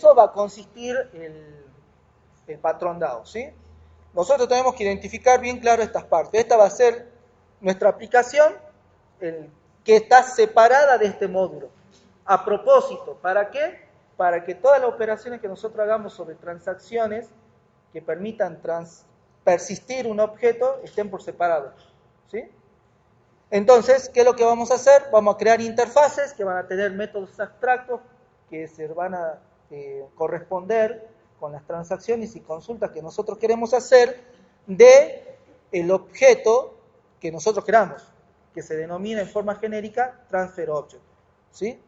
eso va a consistir el patrón dado, ¿sí? Nosotros tenemos que identificar bien claro estas partes. Esta va a ser nuestra aplicación que está separada de este módulo. A propósito, ¿para qué? Para que todas las operaciones que nosotros hagamos sobre transacciones que permitan persistir un objeto estén por separado, ¿sí? Entonces, ¿qué es lo que vamos a hacer? Vamos a crear interfaces que van a tener métodos abstractos que se van a corresponder con las transacciones y consultas que nosotros queremos hacer de el objeto que nosotros queramos, que se denomina en forma genérica transfer object, ¿sí?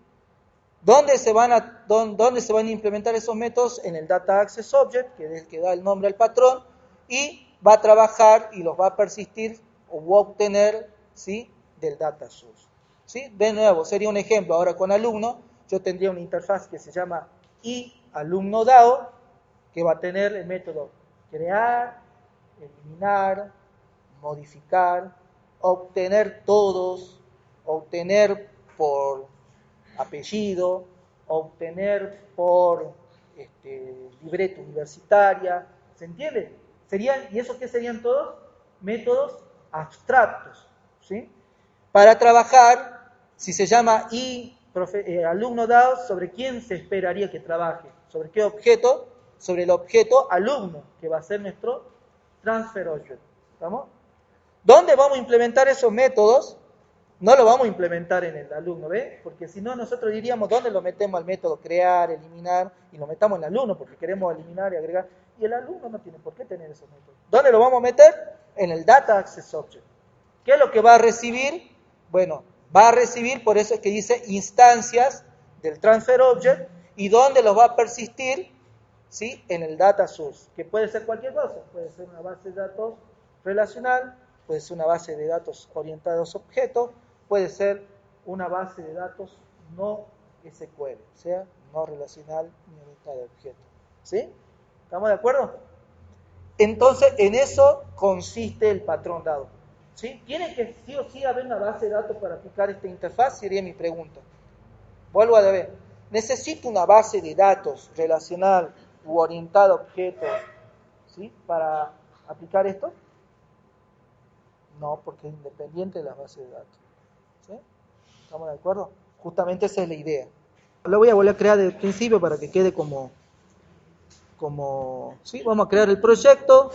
¿Dónde se van a implementar esos métodos? En el data access object, que es el que da el nombre al patrón, y va a trabajar y los va a persistir o va a obtener, ¿sí?, del data source, ¿sí? De nuevo, sería un ejemplo. Ahora con alumno, yo tendría una interfaz que se llama iAlumnoDAO, que va a tener el método crear, eliminar, modificar, obtener todos, obtener por apellido, obtener por libreta universitaria, ¿se entiende? ¿Y eso qué serían todos? Métodos abstractos, ¿sí? Para trabajar, si se llama alumno DAO, ¿sobre quién se esperaría que trabaje? ¿Sobre qué objeto? Sobre el objeto alumno, que va a ser nuestro transfer object, ¿estamos? ¿Dónde vamos a implementar esos métodos? No lo vamos a implementar en el alumno, ¿ve? Porque si no, nosotros diríamos, ¿dónde lo metemos al método crear, eliminar? Y lo metamos en el alumno, porque queremos eliminar y agregar. Y el alumno no tiene por qué tener esos métodos. ¿Dónde lo vamos a meter? En el Data Access Object. ¿Qué es lo que va a recibir? Bueno, va a recibir, por eso es que dice instancias del Transfer Object, y ¿dónde los va a persistir? ¿Sí? En el Data Source, que puede ser cualquier cosa. Puede ser una base de datos relacional, puede ser una base de datos orientados a objetos, puede ser una base de datos no SQL, o sea, no relacional ni orientada a objetos. ¿Sí? ¿Estamos de acuerdo? Entonces, en eso consiste el patrón dado. ¿Sí? ¿Tiene que sí o sí haber una base de datos para aplicar esta interfaz? Sería mi pregunta. Vuelvo a ver. ¿Necesito una base de datos relacional u orientada a objetos, ¿sí?, para aplicar esto? No, porque es independiente de las bases de datos. ¿Sí? ¿Estamos de acuerdo? Justamente esa es la idea. Lo voy a volver a crear desde el principio para que quede como ¿sí? Vamos a crear el proyecto,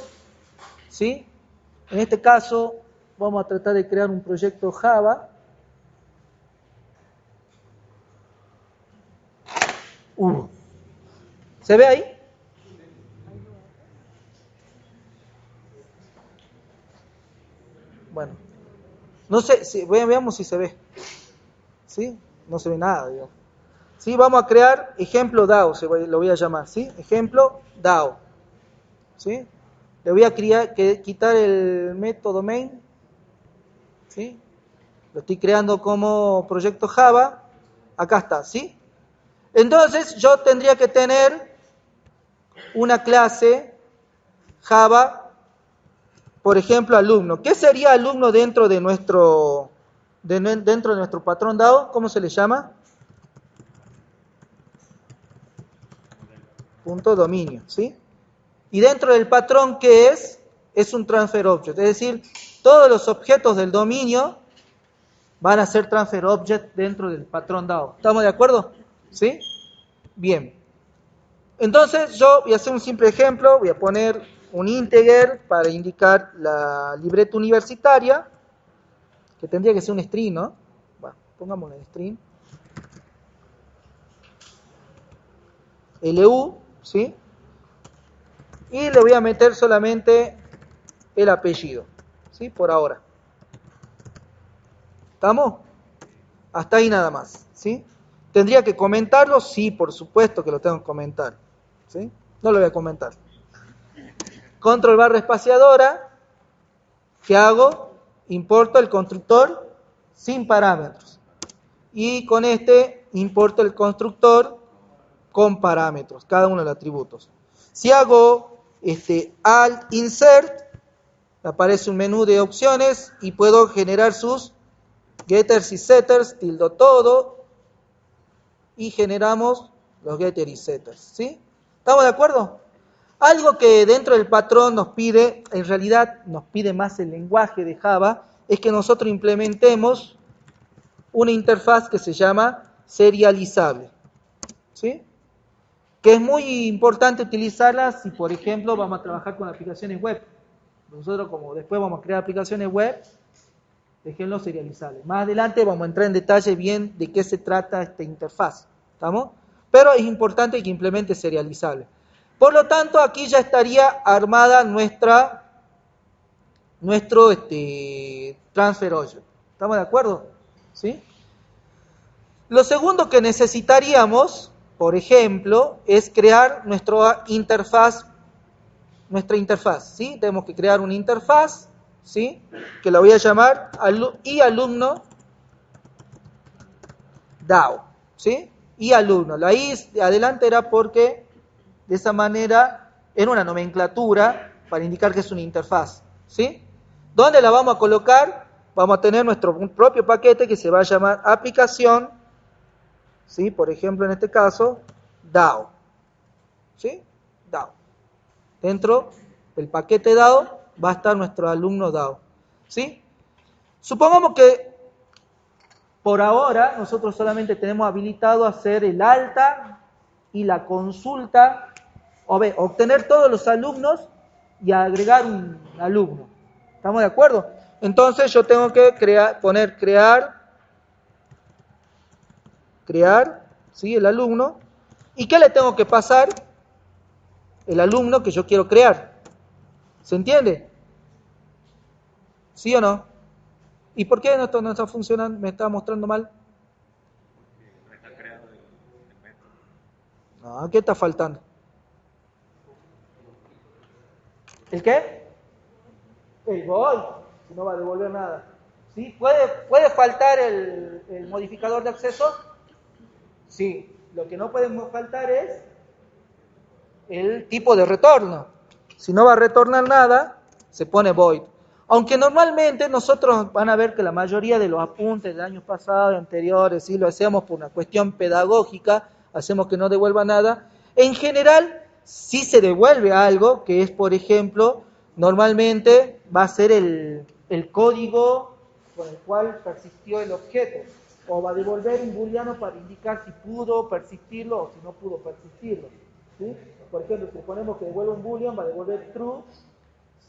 ¿sí? En este caso vamos a tratar de crear un proyecto Java. ¿Se ve ahí? Bueno, no sé, veamos si se ve. ¿Sí? No se ve nada, digamos. ¿Sí? Vamos a crear ejemplo DAO, lo voy a llamar, ¿sí? Ejemplo DAO. ¿Sí? Le voy a quitar el método main, ¿sí? Lo estoy creando como proyecto Java. Acá está, ¿sí? Entonces yo tendría que tener una clase Java, por ejemplo, alumno. ¿Qué sería alumno dentro de nuestro patrón DAO? ¿Cómo se le llama? Punto dominio, ¿sí? Y dentro del patrón, ¿qué es? Es un transfer object. Es decir, todos los objetos del dominio van a ser transfer object dentro del patrón DAO. ¿Estamos de acuerdo? ¿Sí? Bien. Entonces yo voy a hacer un simple ejemplo. Voy a poner un integer para indicar la libreta universitaria, que tendría que ser un string, ¿no? Bueno, pongamos un string. LU, ¿sí? Y le voy a meter solamente el apellido, ¿sí? Por ahora. ¿Estamos? Hasta ahí nada más, ¿sí? ¿Tendría que comentarlo? Sí, por supuesto que lo tengo que comentar, ¿sí? No lo voy a comentar. Control barra espaciadora. ¿Qué hago? Importo el constructor sin parámetros. Y con este importo el constructor con parámetros, cada uno de los atributos. Si hago alt insert, aparece un menú de opciones y puedo generar sus getters y setters, tildo todo, y generamos los getters y setters, ¿sí? ¿Estamos de acuerdo? Algo que dentro del patrón nos pide, en realidad nos pide más el lenguaje de Java, es que nosotros implementemos una interfaz que se llama serializable, ¿sí? Que es muy importante utilizarla si, por ejemplo, vamos a trabajar con aplicaciones web. Nosotros, como después vamos a crear aplicaciones web, déjenlo serializable. Más adelante vamos a entrar en detalle bien de qué se trata esta interfaz, ¿estamos? Pero es importante que implemente serializable. Por lo tanto, aquí ya estaría armada nuestro transfer object. ¿Estamos de acuerdo? ¿Sí? Lo segundo que necesitaríamos, por ejemplo, es crear nuestra interfaz, ¿sí? Tenemos que crear una interfaz, ¿sí? Que la voy a llamar alumno DAO, ¿sí? Y alumno. La I adelante era porque de esa manera era una nomenclatura para indicar que es una interfaz, ¿sí? ¿Dónde la vamos a colocar? Vamos a tener nuestro propio paquete que se va a llamar aplicación, ¿sí? Por ejemplo, en este caso, DAO, ¿sí? DAO. Dentro del paquete DAO va a estar nuestro alumno DAO, ¿sí? Supongamos que por ahora nosotros solamente tenemos habilitado hacer el alta y la consulta, obtener todos los alumnos y agregar un alumno. ¿Estamos de acuerdo? Entonces yo tengo que poner crear, ¿sí? El alumno. ¿Y qué le tengo que pasar? El alumno que yo quiero crear. ¿Se entiende? ¿Sí o no? ¿Y por qué esto no está funcionando? ¿Me está mostrando mal? No está creado el método. No, ¿qué está faltando? ¿El qué? El void, si no va a devolver nada. ¿Sí? ¿Puede faltar el modificador de acceso? Sí. Lo que no puede faltar es el tipo de retorno. Si no va a retornar nada, se pone void. Aunque normalmente nosotros van a ver que la mayoría de los apuntes de años pasados, anteriores, si lo hacemos por una cuestión pedagógica, hacemos que no devuelva nada. En general, sí se devuelve algo, que es, por ejemplo, normalmente va a ser el código con el cual persistió el objeto. O va a devolver un booleano para indicar si pudo persistirlo o si no pudo persistirlo, ¿sí? Por ejemplo, si ponemos que devuelve un boolean, va a devolver true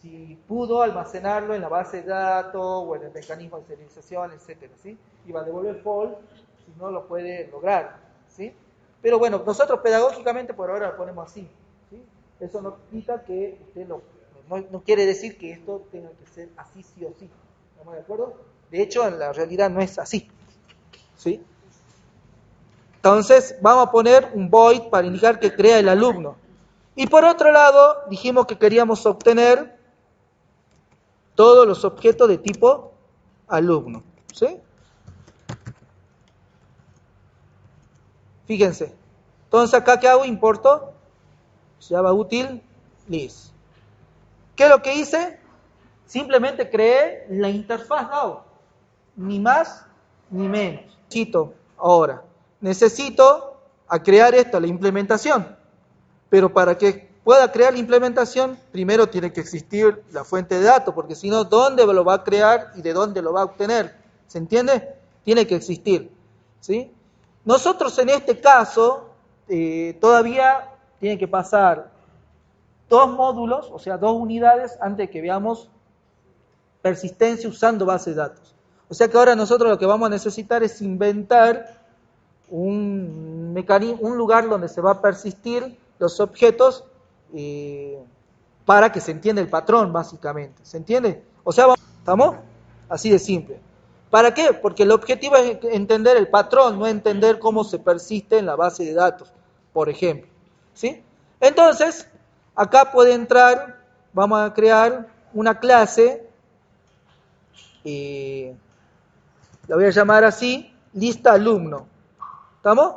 si pudo almacenarlo en la base de datos o en el mecanismo de serialización, etcétera, ¿sí? Y va a devolver false si no lo puede lograr, ¿sí? Pero bueno, nosotros pedagógicamente por ahora lo ponemos así, ¿sí? Eso no quita que usted no quiere decir que esto tenga que ser así sí o sí. ¿Estamos de acuerdo? De hecho, en la realidad no es así, ¿sí? Entonces, vamos a poner un void para indicar que crea el alumno. Y por otro lado, dijimos que queríamos obtener todos los objetos de tipo alumno, ¿sí? Fíjense. Entonces, acá, ¿qué hago? Importo Java útil list. ¿Qué es lo que hice? Simplemente creé la interfaz DAO. Ni más ni menos. Necesito a crear esto, la implementación. Pero para que pueda crear la implementación, primero tiene que existir la fuente de datos, porque si no, ¿dónde lo va a crear y de dónde lo va a obtener? ¿Se entiende? Tiene que existir, ¿sí? Nosotros en este caso, todavía tiene que pasar 2 módulos, o sea, 2 unidades, antes de que veamos persistencia usando base de datos. O sea que ahora nosotros lo que vamos a necesitar es inventar un mecanismo, un lugar donde se va a persistir los objetos para que se entienda el patrón, básicamente. ¿Se entiende? O sea, ¿estamos? Así de simple. ¿Para qué? Porque el objetivo es entender el patrón, no entender cómo se persiste en la base de datos, por ejemplo. ¿Sí? Entonces, acá puede entrar, vamos a crear una clase, la voy a llamar así, lista alumno. ¿Estamos?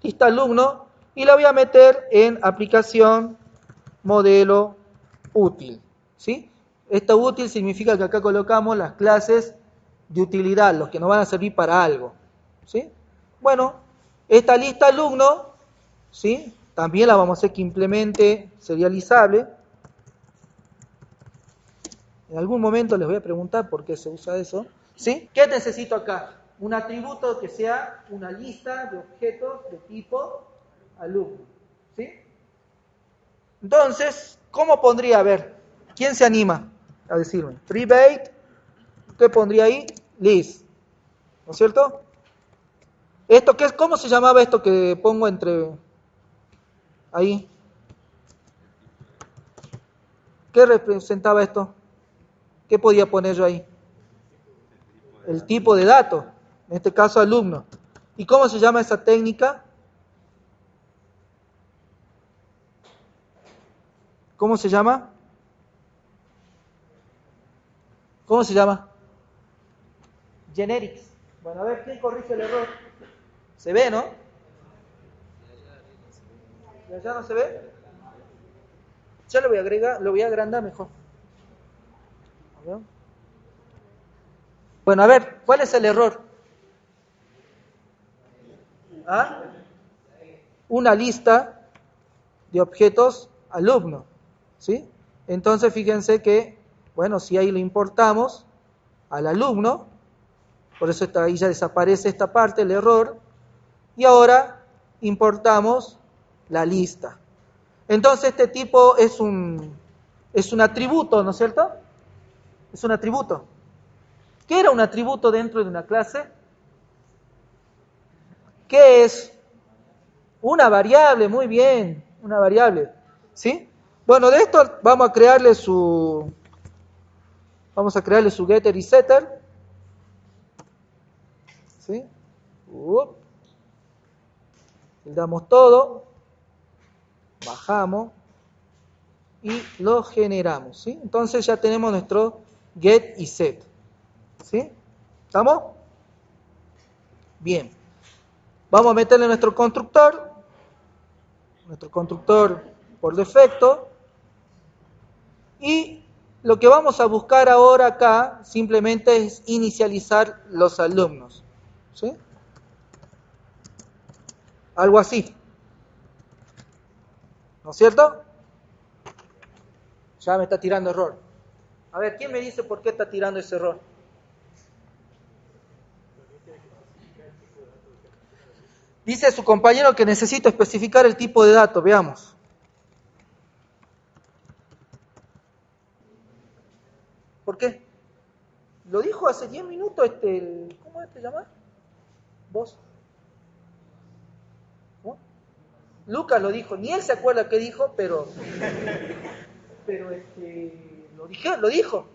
Lista alumno, y la voy a meter en aplicación modelo útil, ¿sí? Esta útil significa que acá colocamos las clases de utilidad, los que nos van a servir para algo, ¿sí? Bueno, Esta lista alumno, ¿sí? También la vamos a hacer que implemente serializable. En algún momento les voy a preguntar por qué se usa eso, ¿sí? ¿Qué necesito acá? Un atributo que sea una lista de objetos de tipo alumno, ¿sí? Entonces, ¿cómo pondría? A ver, ¿quién se anima a decirme? Private, ¿qué pondría ahí? List, ¿no es cierto? ¿Esto qué es? ¿Cómo se llamaba esto que pongo entre ahí? ¿Qué representaba esto? ¿Qué podía poner yo ahí? El tipo de dato, en este caso alumno. ¿Y cómo se llama esa técnica? ¿Cómo se llama? ¿Cómo se llama? Generics. Bueno, a ver, ¿quién corrige el error? ¿Se ve, no? ¿Y allá no se ve? Ya lo voy a agregar, lo voy a agrandar mejor. A ver. Bueno, a ver, ¿cuál es el error? ¿Ah? Una lista de objetos alumno, ¿sí? Entonces fíjense que, bueno, si ahí lo importamos al alumno, por eso ahí ya desaparece esta parte, el error, y ahora importamos la lista. Entonces este tipo es un atributo, ¿no es cierto? Es un atributo. ¿Qué era un atributo dentro de una clase? ¿Qué es? Una variable, muy bien, una variable, ¿sí? Bueno, de esto vamos a crearle su getter y setter, ¿sí? Le damos todo, bajamos y lo generamos, ¿sí? Entonces ya tenemos nuestro get y set, ¿sí? ¿Estamos? Bien. Vamos a meterle nuestro constructor por defecto, y lo que vamos a buscar ahora acá simplemente es inicializar los alumnos, ¿sí? Algo así, ¿no es cierto? Ya me está tirando error. A ver, ¿quién me dice por qué está tirando ese error? Dice su compañero que necesito especificar el tipo de dato. Veamos. ¿Por qué? Lo dijo hace 10 minutos ¿cómo te llamas? ¿Vos? ¿Cómo? Lucas lo dijo, ni él se acuerda qué dijo, pero lo dijo.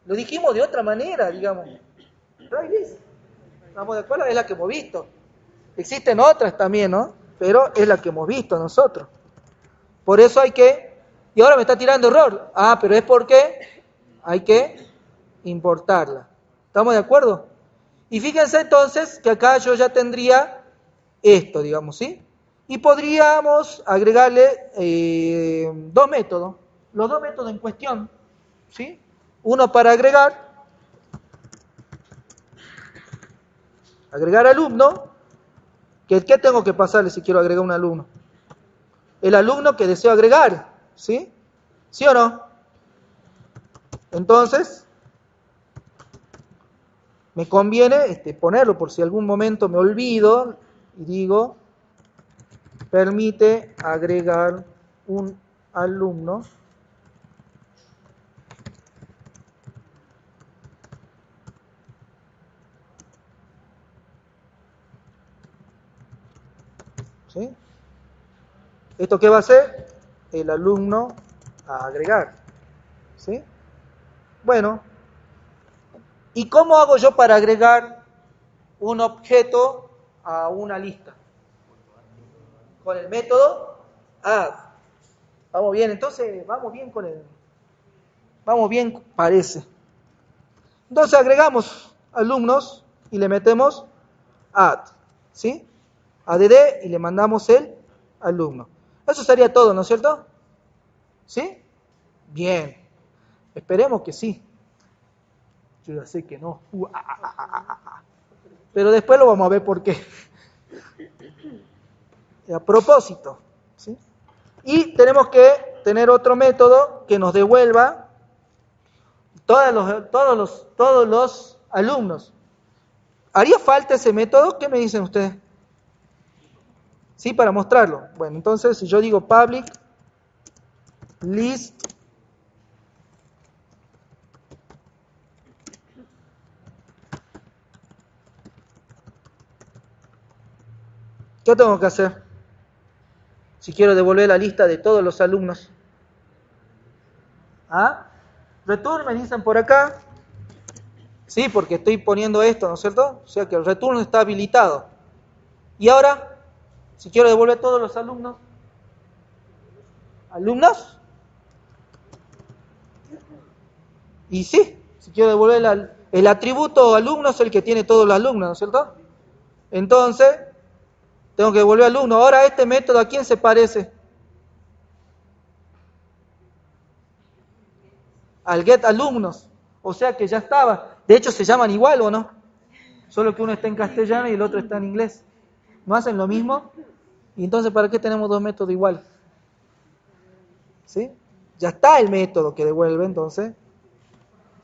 Lo dijimos de otra manera, digamos. ¿Estamos de acuerdo? Es la que hemos visto. Existen otras también, ¿no? Pero es la que hemos visto nosotros. Por eso hay que... Y ahora me está tirando error. Ah, pero es porque hay que importarla. ¿Estamos de acuerdo? Y fíjense entonces que acá yo ya tendría esto, digamos, ¿sí? Y podríamos agregarle dos métodos. Los dos métodos en cuestión, ¿sí? Uno para agregar alumno, ¿qué tengo que pasarle si quiero agregar un alumno? El alumno que deseo agregar, ¿sí? ¿Sí o no? Entonces, me conviene ponerlo por si algún momento me olvido y digo, permite agregar un alumno. ¿Sí? ¿Esto qué va a hacer? El alumno a agregar. ¿Sí? Bueno, ¿y cómo hago yo para agregar un objeto a una lista? Con el método add. Vamos bien, entonces vamos bien parece. Entonces agregamos alumnos y le metemos add, ¿sí? Add y le mandamos el alumno. Eso sería todo, ¿no es cierto? ¿Sí? Bien. Esperemos que sí. Yo ya sé que no. pero después lo vamos a ver por qué. A propósito, ¿sí? Y tenemos que tener otro método que nos devuelva todos los alumnos. ¿Haría falta ese método? ¿Qué me dicen ustedes? Sí, para mostrarlo. Bueno, entonces si yo digo public list ¿qué tengo que hacer? Si quiero devolver la lista de todos los alumnos. ¿Ah? Return me dicen por acá. Sí, porque estoy poniendo esto, ¿no es cierto? O sea que el return está habilitado. Y ahora, si quiero devolver todos los alumnos. ¿Alumnos? Y sí, si quiero devolver el atributo alumno es el que tiene todos los alumnos, ¿no es cierto? Entonces, tengo que devolver alumno. Ahora, este método, ¿a quién se parece? Al get alumnos. O sea que ya estaba. De hecho, se llaman igual, ¿o no? Solo que uno está en castellano y el otro está en inglés. ¿No hacen lo mismo? Y entonces, ¿para qué tenemos dos métodos iguales? ¿Sí? Ya está el método que devuelve, entonces.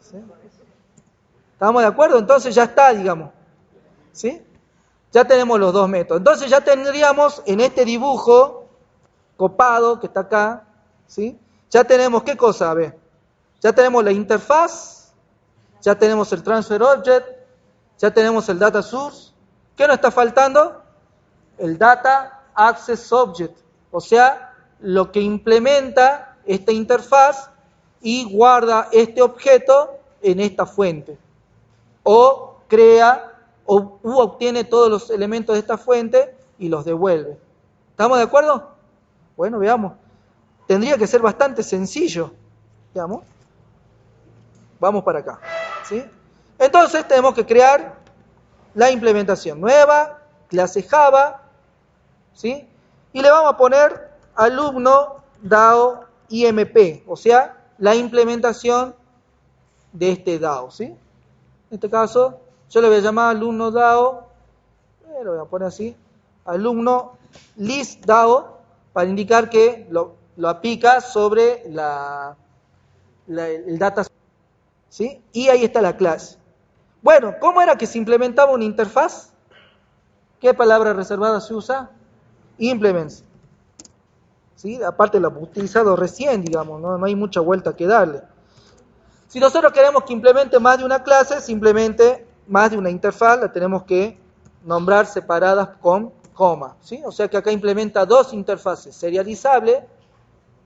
¿Sí? ¿Estamos de acuerdo? Entonces ya está, digamos. ¿Sí? Ya tenemos los dos métodos. Entonces ya tendríamos en este dibujo copado que está acá, ¿sí? Ya tenemos, ¿qué cosa? A ver. Ya tenemos la interfaz, ya tenemos el transfer object, ya tenemos el data source. ¿Qué nos está faltando? El data access object, o sea, lo que implementa esta interfaz y guarda este objeto en esta fuente. O crea u obtiene todos los elementos de esta fuente y los devuelve. ¿Estamos de acuerdo? Bueno, veamos. Tendría que ser bastante sencillo. Veamos. Vamos para acá. ¿Sí? Entonces tenemos que crear la implementación nueva, clase Java, ¿sí? Y le vamos a poner alumno DAO IMP, o sea, la implementación de este DAO, ¿sí? En este caso, yo le voy a llamar alumno DAO, lo voy a poner así, alumno list DAO, para indicar que lo aplica sobre el data, ¿sí? Y ahí está la clase. Bueno, ¿cómo era que se implementaba una interfaz? ¿Qué palabra reservada se usa? Implements. ¿Sí? Aparte lo he utilizado recién, digamos, no hay mucha vuelta que darle. Si nosotros queremos que implemente más de una clase, simplemente más de una interfaz la tenemos que nombrar separadas con coma, ¿sí? O sea que acá implementa dos interfaces, serializable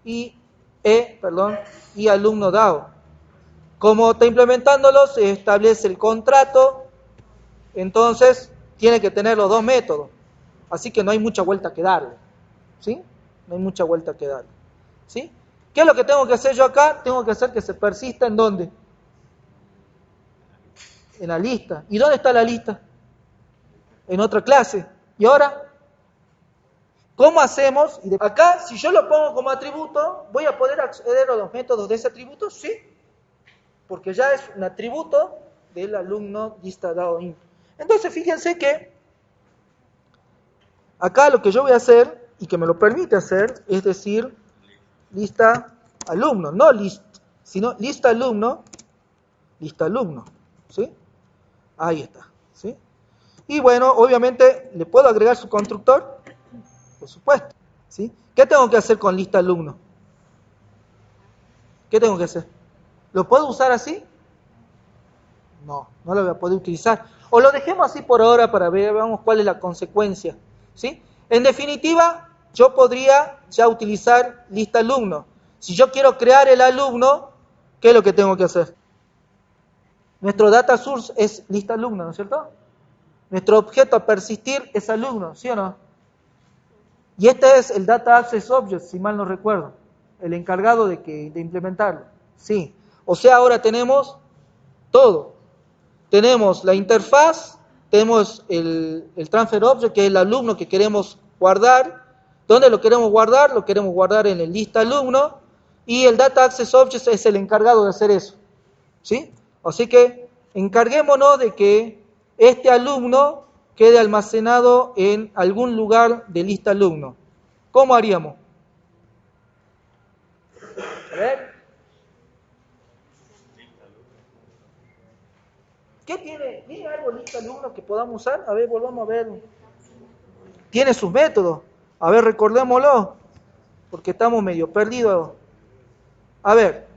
y alumno DAO. Como está implementándolo, se establece el contrato, entonces tiene que tener los dos métodos. Así que no hay mucha vuelta que darle, ¿sí? No hay mucha vuelta que darle, ¿sí? ¿Qué es lo que tengo que hacer yo acá? Tengo que hacer que se persista ¿en dónde? En la lista. ¿Y dónde está la lista? En otra clase. ¿Y ahora? ¿Cómo hacemos? Acá, si yo lo pongo como atributo, ¿voy a poder acceder a los métodos de ese atributo? Sí. Porque ya es un atributo del alumno lista DAO imp. Entonces, fíjense que acá lo que yo voy a hacer, y que me lo permite hacer, es decir, lista alumno, no list, sino lista alumno, ¿sí? Ahí está, ¿sí? Y bueno, obviamente, ¿le puedo agregar su constructor? Por supuesto, ¿sí? ¿Qué tengo que hacer con lista alumno? ¿Qué tengo que hacer? ¿Lo puedo usar así? No lo voy a poder utilizar. O lo dejemos así por ahora para ver, veamos cuál es la consecuencia, ¿sí? En definitiva, yo podría ya utilizar lista alumno. Si yo quiero crear el alumno, ¿qué es lo que tengo que hacer? Nuestro data source es lista alumno, ¿no es cierto? Nuestro objeto a persistir es alumno, ¿sí o no? Y este es el data access object, si mal no recuerdo, el encargado de implementarlo. Sí. O sea, ahora tenemos todo. Tenemos la interfaz, tenemos el transfer object, que es el alumno que queremos guardar. ¿Dónde lo queremos guardar? Lo queremos guardar en el lista alumno. Y el data access object es el encargado de hacer eso, ¿sí? Así que encarguémonos de que este alumno quede almacenado en algún lugar de lista alumno. ¿Cómo haríamos? A ver. ¿Qué tiene? ¿Tiene algo lista alumno que podamos usar? A ver, volvamos a ver. Tiene sus métodos. A ver, recordémoslo, porque estamos medio perdidos. A ver,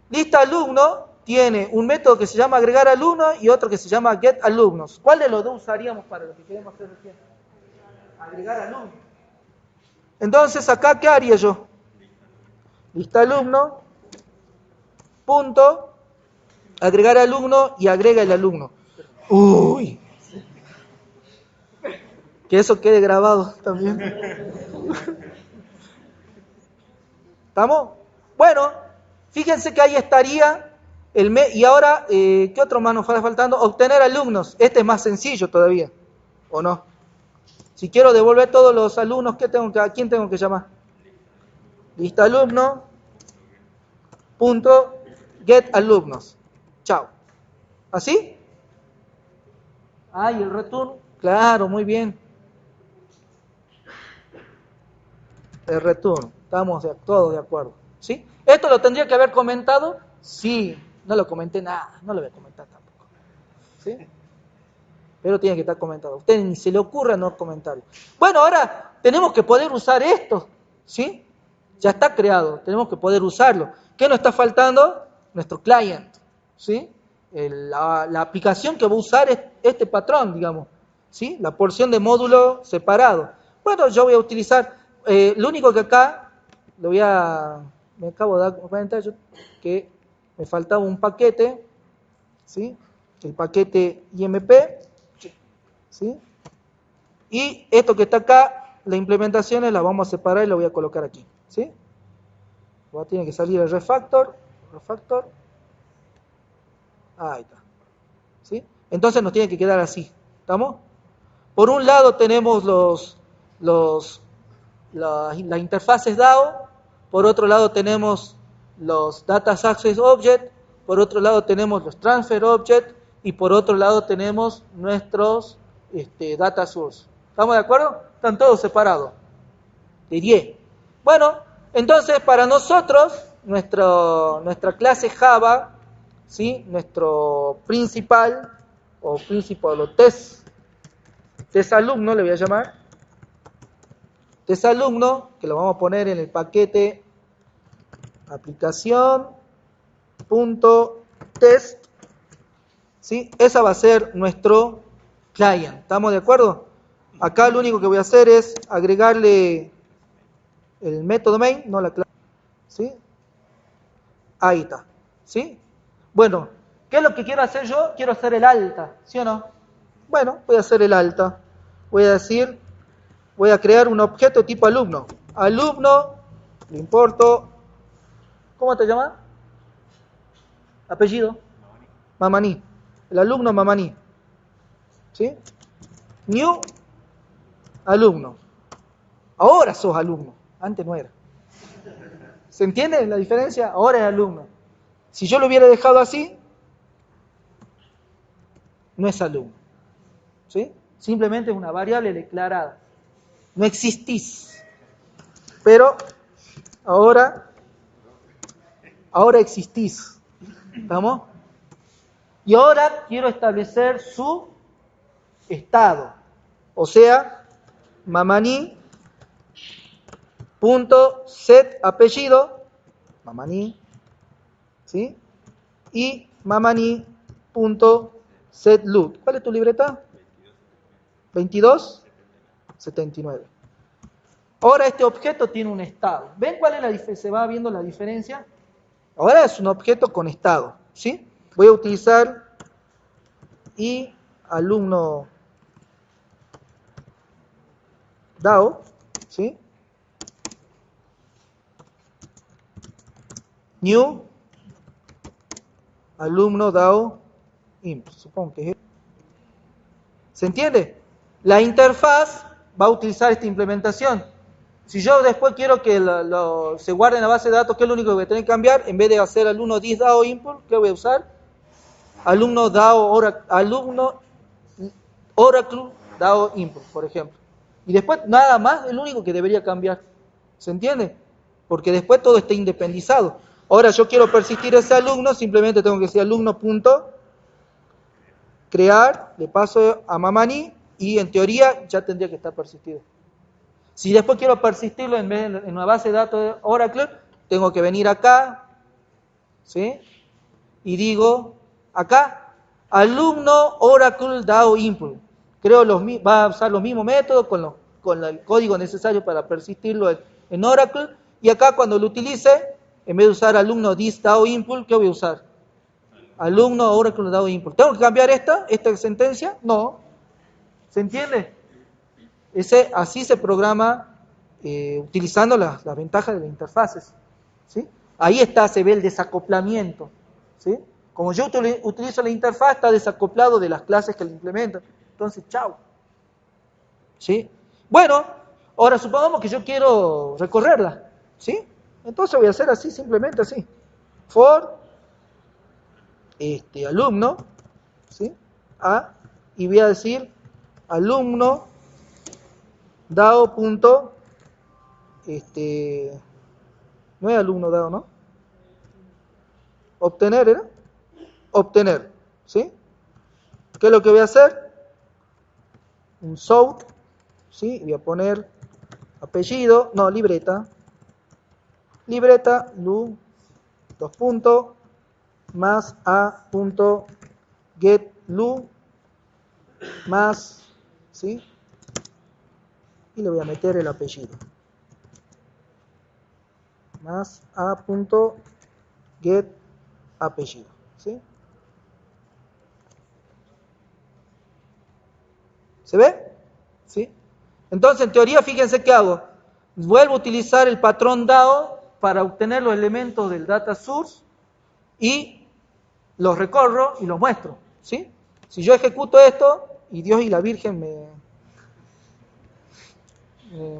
lista alumno tiene un método que se llama agregar alumnos y otro que se llama get alumnos. ¿Cuál de los dos usaríamos para lo que queremos hacer recién? Agregar alumnos. Entonces, acá, ¿qué haría yo? Lista alumno, punto, agregar alumno y agrega el alumno. Uy. Que eso quede grabado también. ¿Estamos? Bueno, fíjense que ahí estaría y ahora, ¿qué otro más nos está faltando? Obtener alumnos. Este es más sencillo todavía, ¿o no? Si quiero devolver todos los alumnos, ¿a quién tengo que llamar? Lista alumno, punto, get alumnos. Chao. ¿Así? Ah, y el return. Claro, muy bien. El return. Estamos todos de acuerdo. ¿Sí? ¿Esto lo tendría que haber comentado? Sí. No lo comenté nada. No lo voy a comentar tampoco. ¿Sí? Pero tiene que estar comentado. A usted ni se le ocurra no comentarlo. Bueno, ahora tenemos que poder usar esto. ¿Sí? Ya está creado. Tenemos que poder usarlo. ¿Qué nos está faltando? Nuestro client. ¿Sí? La aplicación que va a usar este patrón, digamos. ¿Sí? La porción de módulo separado. Bueno, yo voy a utilizar... lo único que acá... me acabo de dar cuenta que me faltaba un paquete, ¿sí? El paquete IMP, ¿sí? Y esto que está acá, las implementaciones las vamos a separar y lo voy a colocar aquí, ¿sí? Tiene que salir el refactor, ahí está, ¿sí? Entonces nos tiene que quedar así, ¿estamos? Por un lado tenemos las interfaces DAO. Por otro lado tenemos los Data Access Object, por otro lado tenemos los Transfer Object y por otro lado tenemos nuestros Data Source. ¿Estamos de acuerdo? Están todos separados. De 10. Bueno, entonces para nosotros, nuestra clase Java, ¿sí? Nuestro principal o test alumno le voy a llamar. Test alumno, que lo vamos a poner en el paquete aplicación.test, ¿sí? Esa va a ser nuestro client. ¿Estamos de acuerdo? Acá lo único que voy a hacer es agregarle el método main, no la clase, ¿sí? Ahí está, ¿sí? Bueno, ¿qué es lo que quiero hacer yo? Quiero hacer el alta, ¿sí o no? Bueno, voy a hacer el alta. Voy a crear un objeto tipo alumno. Alumno, le importo. ¿Cómo te llamas? Apellido. Mamaní. El alumno Mamaní. ¿Sí? New alumno. Ahora sos alumno. Antes no era. ¿Se entiende la diferencia? Ahora es alumno. Si yo lo hubiera dejado así, no es alumno. ¿Sí? Simplemente es una variable declarada. No existís. Pero ahora existís. ¿Estamos? Y ahora quiero establecer su estado. O sea, Mamaní.set apellido, Mamaní, ¿sí? Y Mamaní.set look. ¿Cuál es tu libreta? 2279. Ahora este objeto tiene un estado. ¿Ven cuál es la diferencia? ¿Se va viendo la diferencia? Ahora es un objeto con estado, ¿sí? Voy a utilizar y alumno DAO, ¿sí? New alumno DAO imp, supongo que es. ¿Se entiende? La interfaz va a utilizar esta implementación. Si yo después quiero que se guarde en la base de datos, ¿qué es lo único que voy a tener que cambiar? En vez de hacer alumno this DAO import, ¿qué voy a usar? Alumno DAO, ahora alumno Oracle DAO input, por ejemplo. Y después nada más es lo único que debería cambiar. ¿Se entiende? Porque después todo está independizado. Ahora yo quiero persistir ese alumno, simplemente tengo que decir alumno.crear, le paso a Mamani y en teoría ya tendría que estar persistido. Si después quiero persistirlo en una base de datos de Oracle, tengo que venir acá, ¿sí? Y digo, acá, alumno Oracle DAO input. Va a usar los mismos métodos con el código necesario para persistirlo en Oracle. Y acá cuando lo utilice, en vez de usar alumno this DAO input, ¿qué voy a usar? Alumno Oracle DAO input. ¿Tengo que cambiar esta sentencia? No. ¿Se entiende? Así se programa utilizando las ventajas de las interfaces. ¿Sí? Ahí se ve el desacoplamiento. ¿Sí? Como yo utilizo la interfaz, está desacoplado de las clases que la implementan. Entonces, chao. ¿Sí? Bueno, ahora supongamos que yo quiero recorrerla. ¿Sí? Entonces voy a hacer así, simplemente así. For alumno, ¿sí? Y voy a decir alumno DAO punto, no es alumno DAO, ¿no? Obtener, ¿era? Obtener, ¿sí? ¿Qué es lo que voy a hacer? Un sort, ¿sí? Voy a poner apellido, no, libreta, lu, 2 puntos, más a punto get lu, más, ¿sí? Y le voy a meter el apellido. Más a punto get apellido, ¿sí? ¿Se ve? ¿Sí? Entonces, en teoría, fíjense qué hago. Vuelvo a utilizar el patrón DAO para obtener los elementos del data source y los recorro y los muestro, ¿sí? Si yo ejecuto esto y Dios y la Virgen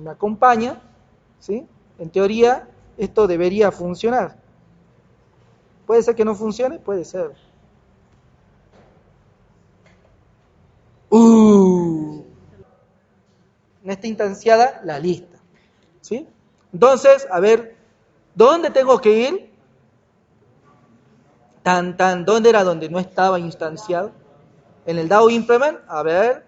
me acompaña, ¿sí? En teoría, esto debería funcionar. ¿Puede ser que no funcione? Puede ser. No está instanciada la lista, ¿sí? Entonces, a ver, ¿dónde tengo que ir? ¿Dónde era donde no estaba instanciado? En el DAO implement, a ver,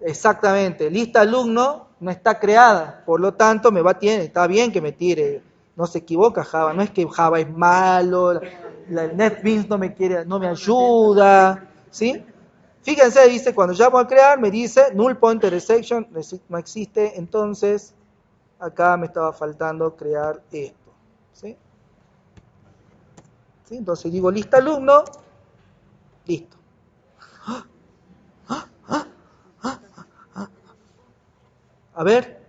exactamente, lista alumno no está creada, por lo tanto está bien que me tire, no se equivoca Java, no es que Java es malo, el NetBeans no me ayuda, ¿sí? Fíjense, dice, cuando llamo a crear, me dice null pointer exception, no existe, entonces acá me estaba faltando crear esto, ¿sí? ¿Sí? Entonces digo lista alumno, listo. A ver.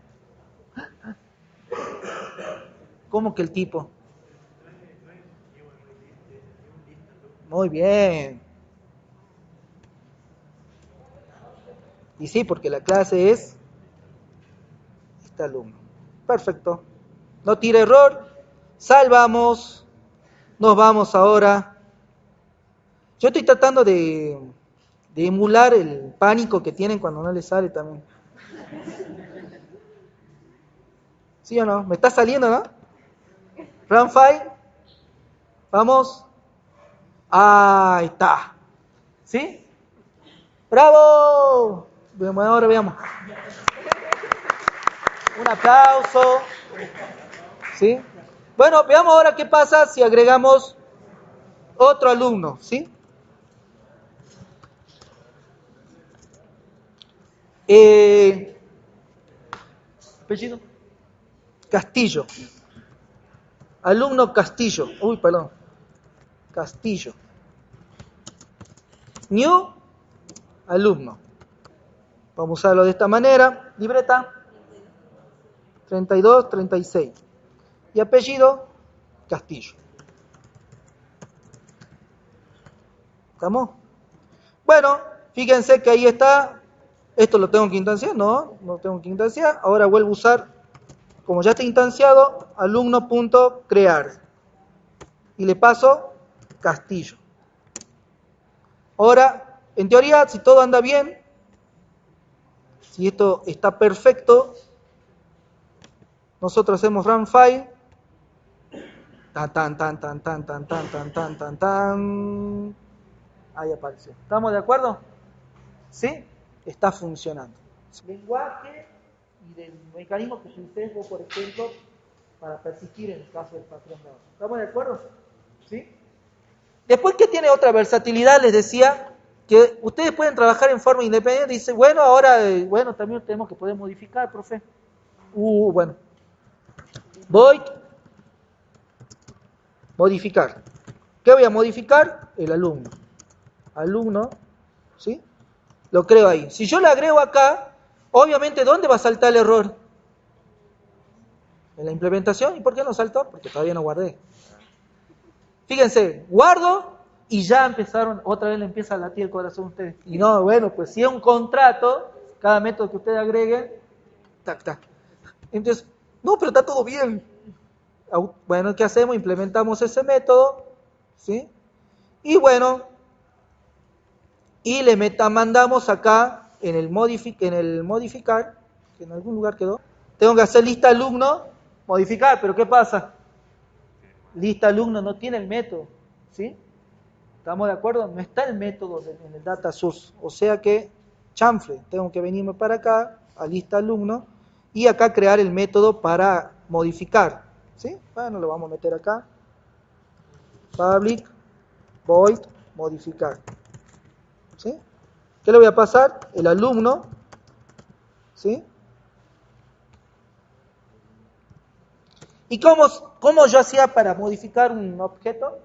¿Cómo que el tipo? Muy bien. Y sí, porque la clase es este alumno. Perfecto. No tire error. Salvamos. Nos vamos ahora. Yo estoy tratando de emular el pánico que tienen cuando no les sale también. ¿Sí o no? ¿Me está saliendo, no? Run file. Vamos. Ahí está. ¿Sí? ¡Bravo! Bueno, ahora veamos. Un aplauso. ¿Sí? Bueno, veamos ahora qué pasa si agregamos otro alumno, ¿sí? Apellido. Castillo. Alumno Castillo. Uy, perdón. Castillo. New alumno. Vamos a usarlo de esta manera. Libreta. 32, 36. Y apellido, Castillo. ¿Estamos? Bueno, fíjense que ahí está. ¿Esto lo tengo que instanciar? No, no tengo que instanciar. Ahora vuelvo a usar, como ya está instanciado, alumno.crear. Y le paso Castillo. Ahora en teoría, si todo anda bien, si esto está perfecto, nosotros hacemos run file, tan, ahí apareció. ¿Estamos de acuerdo? ¿Sí? Está funcionando. Lenguaje y del mecanismo que utilicé vos, por ejemplo, para persistir en el caso del patrón dado. ¿Estamos de acuerdo? ¿Sí? Después, ¿qué tiene otra versatilidad? Les decía que ustedes pueden trabajar en forma independiente. Dice, bueno, ahora, también tenemos que poder modificar, profe. Bueno. Void, modificar. ¿Qué voy a modificar? El alumno. Alumno, ¿sí? Lo creo ahí. Si yo le agrego acá, obviamente, ¿dónde va a saltar el error? En la implementación. ¿Y por qué no saltó? Porque todavía no guardé. Fíjense, guardo y ya empezaron, otra vez le empieza a latir el corazón a ustedes. Y no, bueno, pues si es un contrato, cada método que ustedes agreguen, tac. Entonces, no, pero está todo bien. Bueno, ¿qué hacemos? Implementamos ese método, ¿sí? Y bueno, y le mandamos acá en el modificar, que en algún lugar quedó. Tengo que hacer lista alumno, modificar, pero ¿qué pasa? Lista alumno no tiene el método, ¿sí? ¿Estamos de acuerdo? No está el método en el data source, o sea que chanfle, tengo que venirme para acá, a lista alumno, y acá crear el método para modificar, ¿sí? Bueno, lo vamos a meter acá, public void modificar, ¿sí? ¿Qué le voy a pasar? El alumno, ¿sí? ¿Y cómo yo hacía para modificar un objeto?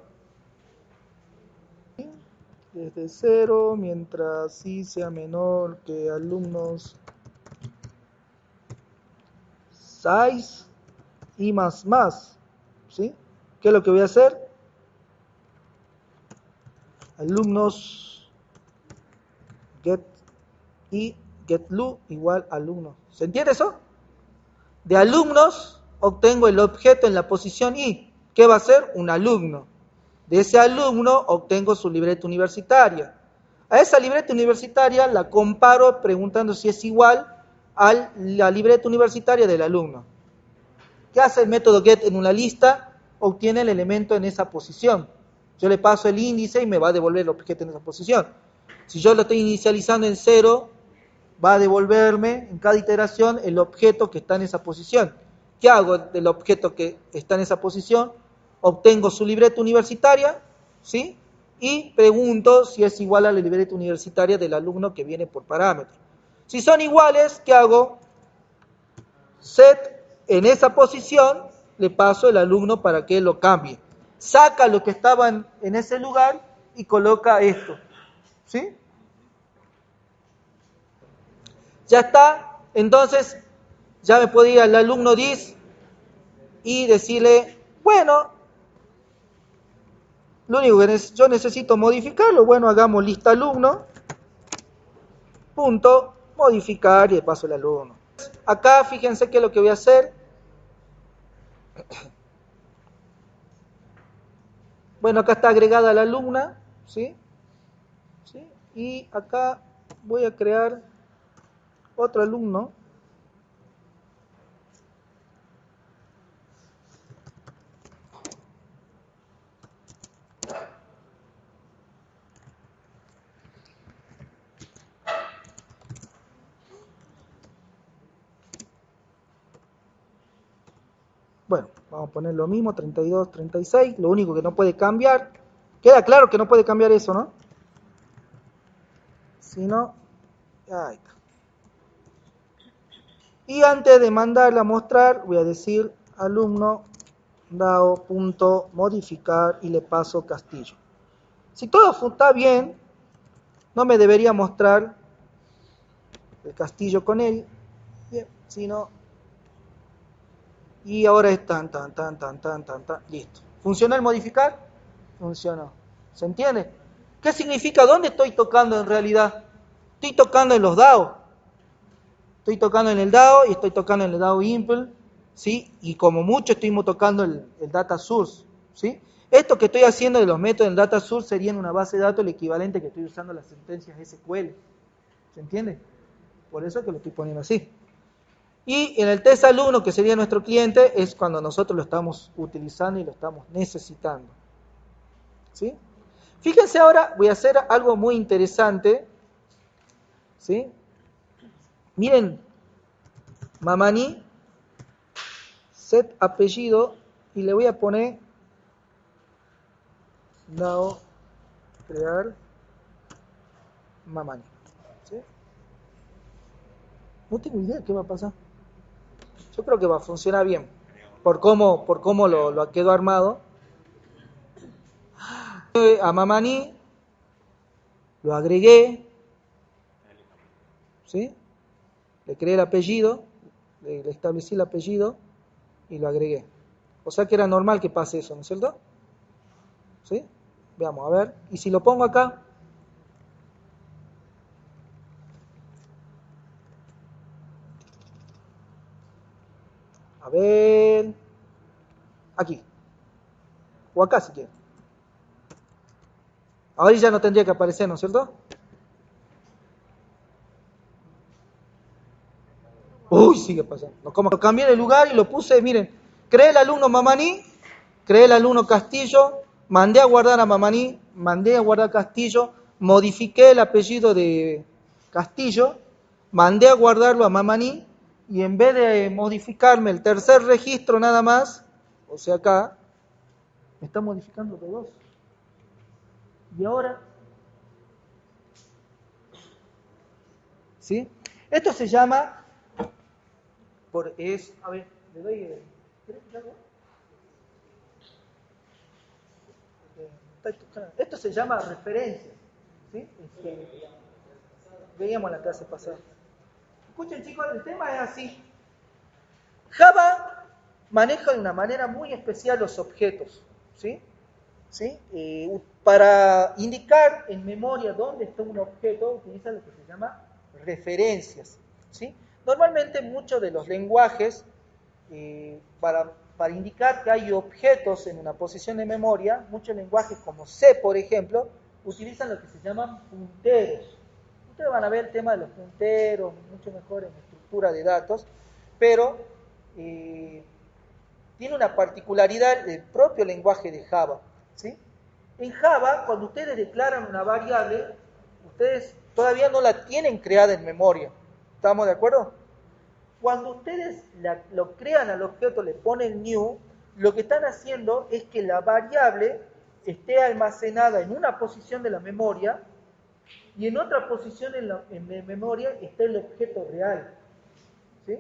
Desde 0, mientras i sea menor que alumnos size y más, ¿sí? ¿Qué es lo que voy a hacer? Alumnos get y getLu igual alumno. ¿Se entiende eso? De alumnos obtengo el objeto en la posición i. ¿Qué va a ser? Un alumno. De ese alumno obtengo su libreta universitaria. A esa libreta universitaria la comparo preguntando si es igual a la libreta universitaria del alumno. ¿Qué hace el método get en una lista? Obtiene el elemento en esa posición. Yo le paso el índice y me va a devolver el objeto en esa posición. Si yo lo estoy inicializando en 0, va a devolverme en cada iteración el objeto que está en esa posición. ¿Qué hago del objeto que está en esa posición? Obtengo su libreta universitaria, ¿sí? Y pregunto si es igual a la libreta universitaria del alumno que viene por parámetro. Si son iguales, ¿qué hago? Set en esa posición, le paso el alumno para que lo cambie. Saca lo que estaba en ese lugar y coloca esto, ¿sí? Ya está, entonces ya me puedo ir al alumno dis y decirle, bueno, lo único que yo necesito modificarlo, bueno, hagamos lista alumno, punto, modificar y le paso el alumno. Acá fíjense qué es lo que voy a hacer. Bueno, acá está agregada la alumna, ¿sí? ¿Sí? Y acá voy a crear otro alumno. Bueno, vamos a poner lo mismo, 32, 36, lo único que no puede cambiar. Queda claro que no puede cambiar eso, ¿no? Si no, ahí está. Y antes de mandarla a mostrar, voy a decir alumno dao.modificar y le paso Castillo. Si todo está bien, no me debería mostrar el Castillo con él, bien, sino... Y ahora es tan, listo. ¿Funcionó el modificar? Funcionó. ¿Se entiende? ¿Qué significa? ¿Dónde estoy tocando en realidad? Estoy tocando en los DAO. Estoy tocando en el DAO y estoy tocando en el DAO Impl, ¿sí? Y como mucho estoy tocando el data source, ¿sí? Esto que estoy haciendo de los métodos del data source sería en una base de datos el equivalente que estoy usando las sentencias SQL. ¿Se entiende? Por eso que lo estoy poniendo así. Y en el test alumno, que sería nuestro cliente, es cuando nosotros lo estamos utilizando y lo estamos necesitando. ¿Sí? Fíjense ahora, voy a hacer algo muy interesante. ¿Sí? Miren, Mamani, set apellido, y le voy a poner now crear Mamani. ¿Sí? No tengo idea de qué va a pasar. Yo creo que va a funcionar bien, por cómo lo quedó armado. A Mamani lo agregué, ¿sí? Le creé el apellido, le establecí el apellido y lo agregué. O sea que era normal que pase eso, ¿no es cierto? ¿Sí? Veamos, a ver. Y si lo pongo acá, a ver, aquí, o acá si quieren. Ahora ya no tendría que aparecer, ¿no es cierto? Uy, sigue pasando. Como lo cambié de lugar y lo puse, miren, creé el alumno Mamani, creé el alumno Castillo, mandé a guardar a Mamani, mandé a guardar Castillo, modifiqué el apellido de Castillo, mandé a guardarlo a Mamani, y en vez de modificarme el tercer registro nada más, o sea acá, me está modificando los dos. Y ahora, ¿sí? Esto se llama, a ver, le doy, ¿querés escucharlo? Esto se llama referencia, ¿sí? Veíamos la clase pasada. Escuchen chicos, el tema es así. Java maneja de una manera muy especial los objetos, ¿sí? ¿Sí? Para indicar en memoria dónde está un objeto, utiliza lo que se llama referencias, ¿sí? Normalmente muchos de los lenguajes, para indicar que hay objetos en una posición de memoria, muchos lenguajes como C, por ejemplo, utilizan lo que se llaman punteros. Ustedes van a ver el tema de los punteros, mucho mejor en estructura de datos, pero tiene una particularidad del propio lenguaje de Java, ¿sí? En Java, cuando ustedes declaran una variable, ustedes todavía no la tienen creada en memoria. ¿Estamos de acuerdo? Cuando ustedes lo crean al objeto, le ponen new, lo que están haciendo es que la variable esté almacenada en una posición de la memoria y en otra posición en la memoria está el objeto real. ¿Sí?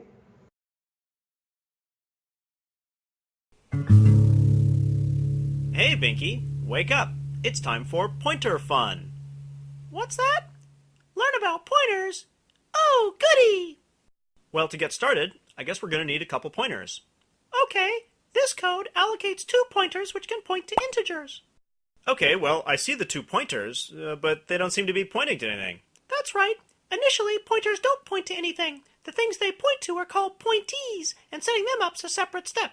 Hey, Binky, wake up. It's time for pointer fun. What's that? Learn about pointers? Oh, goody! Well, to get started, I guess we're going to need a couple pointers. Okay, this code allocates 2 pointers which can point to integers. Okay, well, I see the 2 pointers, but they don't seem to be pointing to anything. That's right. Initially, pointers don't point to anything. The things they point to are called pointees, and setting them up's a separate step.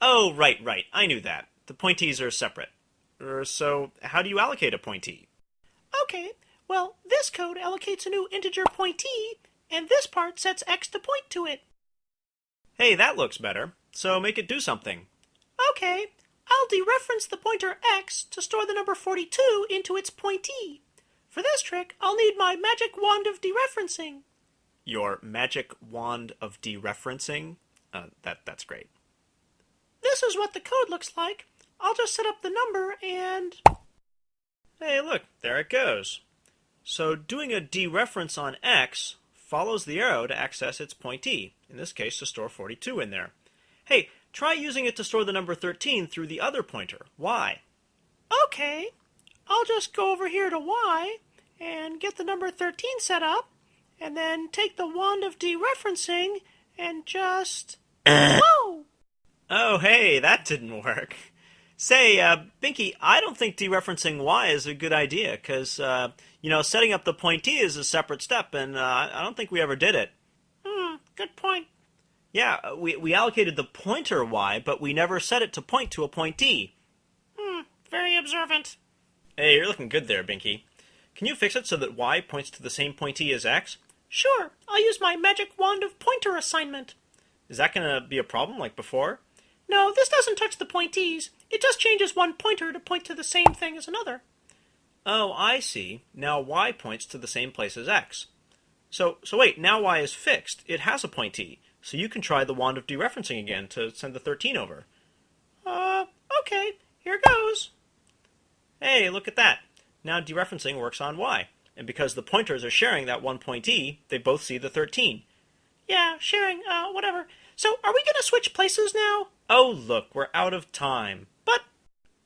Oh, right. I knew that. The pointees are separate. So, how do you allocate a pointee? Okay, well, this code allocates a new integer pointee, and this part sets x to point to it. Hey, that looks better. So make it do something. Okay, I'll dereference the pointer x to store the number 42 into its pointee. For this trick, I'll need my magic wand of dereferencing. Your magic wand of dereferencing? That's great. This is what the code looks like. I'll just set up the number and... Hey, look, there it goes. So doing a dereference on x follows the arrow to access its pointee, in this case to store 42 in there. Hey, try using it to store the number 13 through the other pointer, y. Okay, I'll just go over here to y and get the number 13 set up, and then take the wand of dereferencing and just... Whoa! Oh, hey, that didn't work. Say, Binky, I don't think dereferencing y is a good idea, because, setting up the pointee is a separate step, and I don't think we ever did it. Good point. Yeah, we allocated the pointer y, but we never set it to point to a pointee. observant. Hey, you're looking good there, Binky. Can you fix it so that y points to the same pointee as x? Sure, I'll use my magic wand of pointer assignment. Is that going to be a problem like before? No, this doesn't touch the pointees. It just changes one pointer to point to the same thing as another. Oh, I see. Now y points to the same place as x. So wait, now y is fixed. It has a pointee. So you can try the wand of dereferencing again to send the 13 over. Okay, here goes. Hey, look at that. Now dereferencing works on y. And because the pointers are sharing that one pointee, they both see the 13. Yeah, sharing, whatever. So are we going to switch places now? Oh, look, we're out of time. But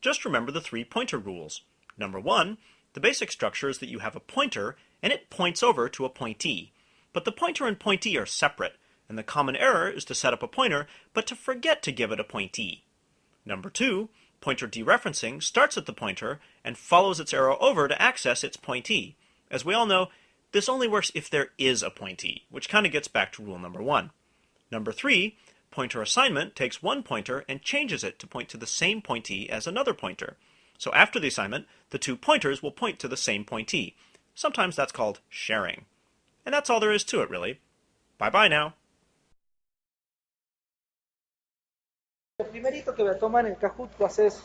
just remember the 3 pointer rules. Number 1, the basic structure is that you have a pointer, and it points over to a pointee. But the pointer and pointee are separate, and the common error is to set up a pointer, but to forget to give it a pointee. Number 2, pointer dereferencing starts at the pointer and follows its arrow over to access its pointee. As we all know, this only works if there is a pointee, which kind of gets back to rule number 1. Number 3, pointer assignment takes one pointer and changes it to point to the same pointee as another pointer. So after the assignment, the 2 pointers will point to the same pointee. Sometimes that's called sharing. And that's all there is to it, really. Bye-bye now. Lo primerito que voy a tomar en el Kahoot va a ser eso.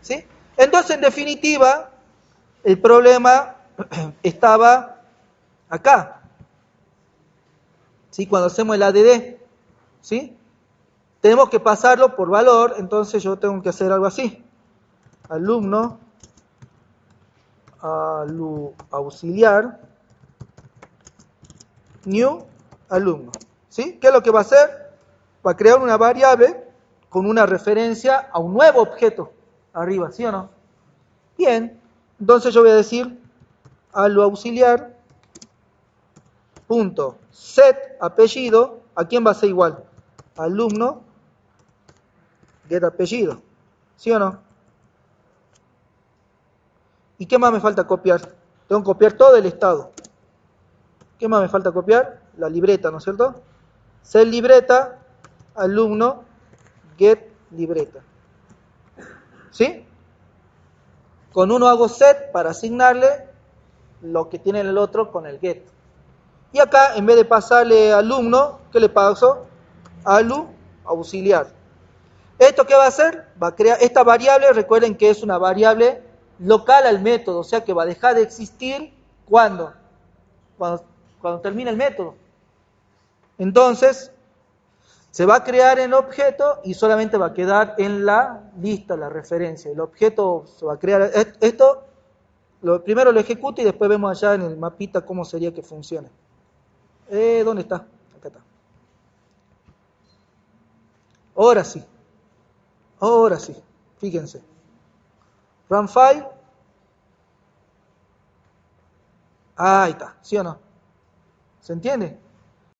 ¿Sí? Entonces, en definitiva, el problema estaba acá. ¿Sí? Cuando hacemos el ADD, ¿sí? Tenemos que pasarlo por valor, entonces yo tengo que hacer algo así. Alumno, auxiliar, new, alumno. ¿Sí? ¿Qué es lo que va a hacer? Va a crear una variable con una referencia a un nuevo objeto arriba, ¿sí o no? Bien, entonces yo voy a decir auxiliar punto set apellido, ¿a quién va a ser igual? Alumno get apellido, ¿sí o no? ¿Y qué más me falta copiar? Tengo que copiar todo el estado. ¿Qué más me falta copiar? La libreta, ¿no es cierto? Set libreta, alumno get libreta. ¿Sí? Con uno hago set para asignarle lo que tiene el otro con el get. Y acá, en vez de pasarle alumno, ¿qué le paso? Auxiliar. ¿Esto qué va a hacer? Va a crear esta variable, recuerden que es una variable local al método, o sea que va a dejar de existir cuando termine el método. Entonces, se va a crear en el objeto y solamente va a quedar en la lista, la referencia. El objeto se va a crear. Esto, primero lo ejecuto y después vemos allá en el mapita cómo sería que funcione. ¿Dónde está? Acá está. Ahora sí. Ahora sí. Fíjense. Run file. Ahí está. ¿Sí o no? ¿Se entiende?